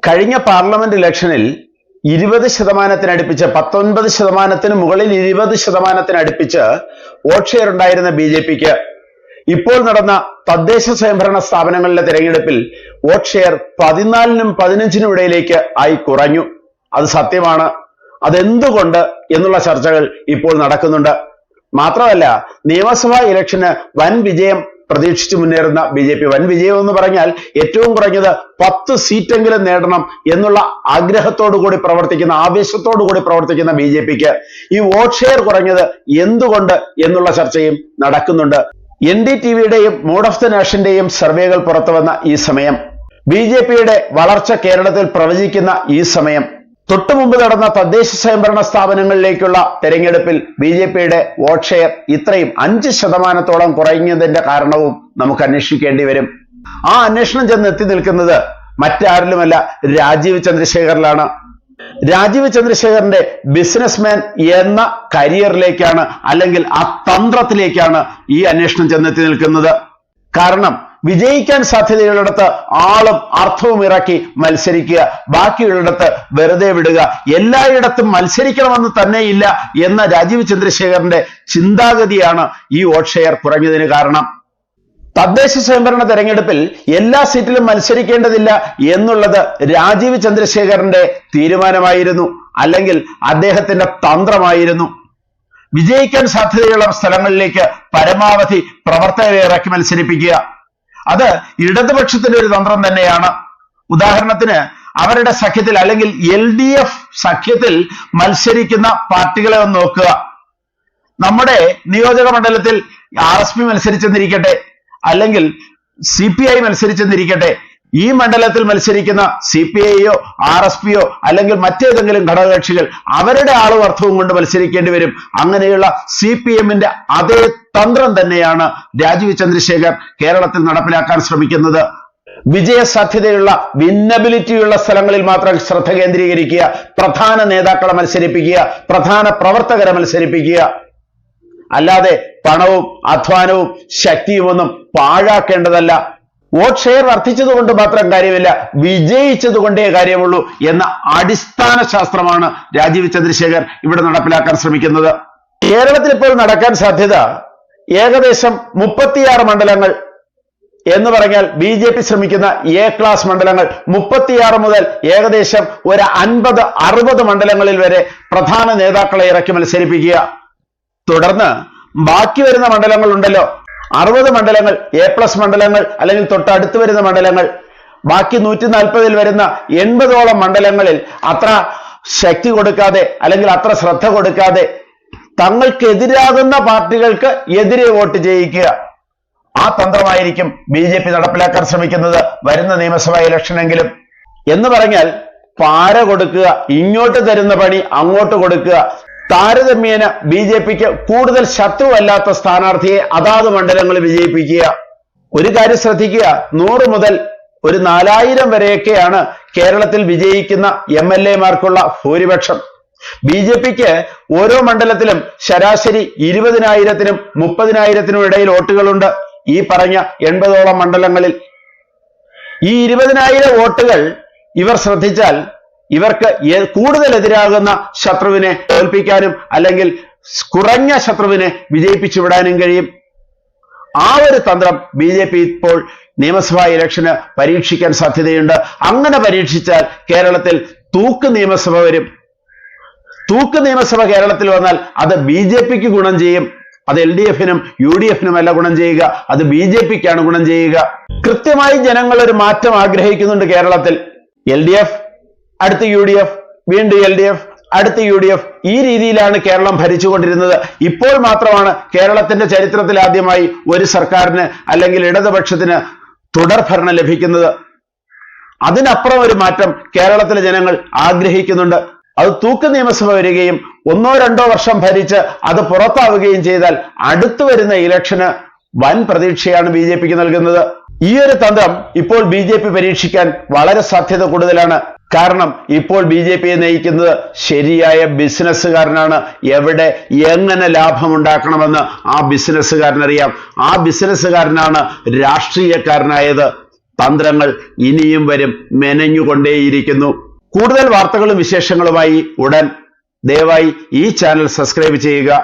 കഴിഞ്ഞ പാർലമെന്റ് ഇലക്ഷനിൽ 20% അടുപ്പിച്ച് 19% മുകളിൽ 20% അടുപ്പിച്ച് വോട്ട് ഷെയർ ഉണ്ടായിരുന്ന ബി.ജെ.പിക്ക് ഇപ്പോൾ നടന്ന തദ്ദേശ സ്വയംഭരണ സ്ഥാപനങ്ങളിലെ തെരഞ്ഞെടുപ്പിൽ വോട്ട് ഷെയർ 14-നും 15-നും ഇടയിലേക്ക് ആയി കുറഞ്ഞു. അത് സത്യമാണ്. അതെന്തുകൊണ്ട് എന്നുള്ള ചർച്ചകൾ ഇപ്പോൾ നടക്കുന്നുണ്ട്. മാത്രമല്ല, നിയമസഭാ ഇലക്ഷന് വൻ വിജയം പ്രതീക്ഷിച്ചു മുന്നേറുന്ന ബി.ജെ.പി, വൻ വിജയം എന്ന് പറഞ്ഞാൽ ഏറ്റവും കുറഞ്ഞത് 10 സീറ്റെങ്കിലും നേടണം എന്നുള്ള ആഗ്രഹത്തോടുകൂടി പ്രവർത്തിക്കുന്ന, ആവേശത്തോടുകൂടി പ്രവർത്തിക്കുന്ന ബി.ജെ.പിക്ക് ഈ വോട്ട് ഷെയർ കുറഞ്ഞത് എന്തുകൊണ്ട് എന്നുള്ള ചർച്ചയും നടക്കുന്നുണ്ട്. NDTVയുടെയും മൂഡ് ഓഫ് ദ നേഷന്റെയും സർവേകൾ പുറത്തുവന്ന ഈ സമയം, ബി.ജെ.പിയുടെ വളർച്ച കേരളത്തിൽ പ്രവചിക്കുന്ന ഈ സമയം, തൊട്ടുമുമ്പ് നടന്ന തദ്ദേശ സ്വയംഭരണ സ്ഥാപനങ്ങളിലേക്കുള്ള തെരഞ്ഞെടുപ്പിൽ ബി.ജെ.പിയുടെ വോട്ട് ഷെയർ ഇത്രയും 5% കുറഞ്ഞതിന്റെ കാരണവും നമുക്ക് അന്വേഷിക്കേണ്ടി വരും. ആ അന്വേഷണം ചെന്ന് എത്തി നിൽക്കുന്നത് മറ്റാരിലുമല്ല, രാജീവ് ചന്ദ്രശേഖറിലാണ്. രാജീവ് ചന്ദ്രശേഖറിന്റെ ബിസിനസ്മാൻ എന്ന കരിയറിലേക്കാണ്, അല്ലെങ്കിൽ ആ തന്ത്രത്തിലേക്കാണ് ഈ അന്വേഷണം ചെന്നെത്തി നിൽക്കുന്നത്. കാരണം വിജയിക്കാൻ സാധ്യതയുള്ളിടത്ത് ആളും അർത്ഥവും ഇറക്കി മത്സരിക്കുക, ബാക്കിയുള്ളിടത്ത് വെറുതെ വിടുക, എല്ലായിടത്തും മത്സരിക്കണമെന്ന് തന്നെയില്ല എന്ന രാജീവ് ചന്ദ്രശേഖറിന്റെ ചിന്താഗതിയാണ് ഈ വോട്ട് ഷെയർ കുറഞ്ഞതിന് കാരണം. തദ്ദേശ സ്വയംഭരണ തെരഞ്ഞെടുപ്പിൽ എല്ലാ സീറ്റിലും മത്സരിക്കേണ്ടതില്ല എന്നുള്ളത് രാജീവ് ചന്ദ്രശേഖറിന്റെ തീരുമാനമായിരുന്നു, അല്ലെങ്കിൽ അദ്ദേഹത്തിന്റെ തന്ത്രമായിരുന്നു. വിജയിക്കാൻ സാധ്യതയുള്ള സ്ഥലങ്ങളിലേക്ക് പരമാവധി പ്രവർത്തകരെ ഇറക്കി മത്സരിപ്പിക്കുക, അത് ഇടതുപക്ഷത്തിന്റെ ഒരു തന്ത്രം തന്നെയാണ്. ഉദാഹരണത്തിന്, അവരുടെ സഖ്യത്തിൽ അല്ലെങ്കിൽ LDF സഖ്യത്തിൽ മത്സരിക്കുന്ന പാർട്ടികളെ ഒന്ന് നോക്കുക. നമ്മുടെ നിയോജക മണ്ഡലത്തിൽ RSP മത്സരിച്ചെന്നിരിക്കട്ടെ, അല്ലെങ്കിൽ CPI മത്സരിച്ചെന്നിരിക്കട്ടെ, ഈ മണ്ഡലത്തിൽ മത്സരിക്കുന്ന CPIയോ RSPയോ അല്ലെങ്കിൽ മറ്റേതെങ്കിലും ഘടകകക്ഷികൾ അവരുടെ ആളും അർത്ഥവും കൊണ്ട് മത്സരിക്കേണ്ടി വരും. അങ്ങനെയുള്ള CPMന്റെ അതേ തന്ത്രം തന്നെയാണ് രാജീവ് ചന്ദ്രശേഖർ കേരളത്തിൽ നടപ്പിലാക്കാൻ ശ്രമിക്കുന്നത്. വിജയ സാധ്യതയുള്ള, വിന്നബിലിറ്റിയുള്ള സ്ഥലങ്ങളിൽ മാത്രം ശ്രദ്ധ കേന്ദ്രീകരിക്കുക, പ്രധാന നേതാക്കളെ മത്സരിപ്പിക്കുക, പ്രധാന പ്രവർത്തകരെ മത്സരിപ്പിക്കുക. അല്ലാതെ പണവും അധ്വാനവും ശക്തിയും ഒന്നും പാഴാക്കേണ്ടതല്ല. വോട്ട് ഷെയർ വർദ്ധിച്ചതുകൊണ്ട് മാത്രം കാര്യമില്ല, വിജയിച്ചതുകൊണ്ടേ കാര്യമുള്ളൂ എന്ന അടിസ്ഥാന ശാസ്ത്രമാണ് രാജീവ് ചന്ദ്രശേഖർ ഇവിടെ നടപ്പിലാക്കാൻ ശ്രമിക്കുന്നത്. കേരളത്തിൽ ഇപ്പോൾ നടക്കാൻ സാധ്യത ഏകദേശം 36 മണ്ഡലങ്ങൾ എന്ന് പറഞ്ഞാൽ ബി.ജെ.പി ശ്രമിക്കുന്ന A ക്ലാസ് മണ്ഡലങ്ങൾ 36 മുതൽ ഏകദേശം ഒരു 50-60 മണ്ഡലങ്ങളിൽ വരെ പ്രധാന നേതാക്കളെ ഇറക്കി മത്സരിപ്പിക്കുക. തുടർന്ന് ബാക്കി വരുന്ന മണ്ഡലങ്ങൾ ഉണ്ടല്ലോ, 60 മണ്ഡലങ്ങൾ A+ മണ്ഡലങ്ങൾ, അല്ലെങ്കിൽ തൊട്ടടുത്ത് വരുന്ന മണ്ഡലങ്ങൾ, ബാക്കി 140-ൽ വരുന്ന 80ഓളം മണ്ഡലങ്ങളിൽ അത്ര ശക്തി കൊടുക്കാതെ, അല്ലെങ്കിൽ അത്ര ശ്രദ്ധ കൊടുക്കാതെ തങ്ങൾക്കെതിരാകുന്ന പാർട്ടികൾക്ക് എതിരെ വോട്ട് ചെയ്യിക്കുക. ആ തന്ത്രമായിരിക്കും ബി.ജെ.പി നടപ്പിലാക്കാൻ ശ്രമിക്കുന്നത് വരുന്ന നിയമസഭാ ഇലക്ഷനെങ്കിലും. എന്ന് പറഞ്ഞാൽ പാര കൊടുക്കുക, ഇങ്ങോട്ട് തരുന്ന പണി അങ്ങോട്ട് കൊടുക്കുക. താരതമ്യേന ബി.ജെ.പിക്ക് കൂടുതൽ ശത്രുവല്ലാത്ത സ്ഥാനാർത്ഥിയെ അതാത് മണ്ഡലങ്ങളിൽ വിജയിപ്പിക്കുക. ഒരു കാര്യം ശ്രദ്ധിക്കുക, 100 മുതൽ ഒരു 4000 വരെയൊക്കെയാണ് കേരളത്തിൽ വിജയിക്കുന്ന MLA-മാർക്കുള്ള ഭൂരിപക്ഷം. ബി.ജെ.പിക്ക് ഓരോ മണ്ഡലത്തിലും ശരാശരി 20,000-നും 30,000-നും ഇടയിൽ വോട്ടുകളുണ്ട്. ഈ പറഞ്ഞ 80ഓളം മണ്ഡലങ്ങളിൽ ഈ 20,000 വോട്ടുകൾ ഇവർ ശ്രദ്ധിച്ചാൽ ഇവർക്ക് കൂടുതൽ എതിരാകുന്ന ശത്രുവിനെ തോൽപ്പിക്കാനും, അല്ലെങ്കിൽ കുറഞ്ഞ ശത്രുവിനെ വിജയിപ്പിച്ചു വിടാനും കഴിയും. ആ ഒരു തന്ത്രം ബി.ജെ.പി ഇപ്പോൾ നിയമസഭാ ഇലക്ഷന് പരീക്ഷിക്കാൻ സാധ്യതയുണ്ട്. അങ്ങനെ പരീക്ഷിച്ചാൽ കേരളത്തിൽ തൂക്ക് നിയമസഭ വരും. തൂക്ക് നിയമസഭ കേരളത്തിൽ വന്നാൽ അത് ബി.ജെ.പിക്ക് ഗുണം ചെയ്യും. അത് LDF-നും UDF-നും അല്ല ഗുണം ചെയ്യുക, അത് ബി.ജെ.പിക്കാണ് ഗുണം ചെയ്യുക. കൃത്യമായി ജനങ്ങൾ ഒരു മാറ്റം ആഗ്രഹിക്കുന്നുണ്ട് കേരളത്തിൽ. LDF, അടുത്ത UDF, വീണ്ടും LDF, അടുത്ത UDF, ഈ രീതിയിലാണ് കേരളം ഭരിച്ചുകൊണ്ടിരുന്നത്. ഇപ്പോൾ മാത്രമാണ് കേരളത്തിന്റെ ചരിത്രത്തിൽ ആദ്യമായി ഒരു സർക്കാരിന് അല്ലെങ്കിൽ ഇടതുപക്ഷത്തിന് തുടർഭരണം ലഭിക്കുന്നത്. അതിനപ്പുറം ഒരു മാറ്റം കേരളത്തിലെ ജനങ്ങൾ ആഗ്രഹിക്കുന്നുണ്ട്. അത് തൂക്ക് നിയമസഭ വരികയും 1-2 വർഷം ഭരിച്ച് അത് പുറത്താവുകയും ചെയ്താൽ അടുത്തു വരുന്ന ഇലക്ഷന് വൻ പ്രതീക്ഷയാണ് ബി.ജെ.പിക്ക് നൽകുന്നത്. ഈ ഒരു തന്ത്രം ഇപ്പോൾ ബി.ജെ.പി പരീക്ഷിക്കാൻ വളരെ സാധ്യത കൂടുതലാണ്. കാരണം ഇപ്പോൾ ബി.ജെ.പിയെ നയിക്കുന്നത് ശരിയായ ബിസിനസ്സുകാരനാണ്. എവിടെ എങ്ങനെ ലാഭമുണ്ടാക്കണമെന്ന് ആ ബിസിനസ്സുകാരനറിയാം. ആ ബിസിനസ്സുകാരനാണ് രാഷ്ട്രീയക്കാരനായത്. തന്ത്രങ്ങൾ ഇനിയും വരും, മെനഞ്ഞുകൊണ്ടേയിരിക്കുന്നു. കൂടുതൽ വാർത്തകളും വിശേഷങ്ങളുമായി ഉടൻ ദയവായി ഈ ചാനൽ സബ്സ്ക്രൈബ് ചെയ്യുക.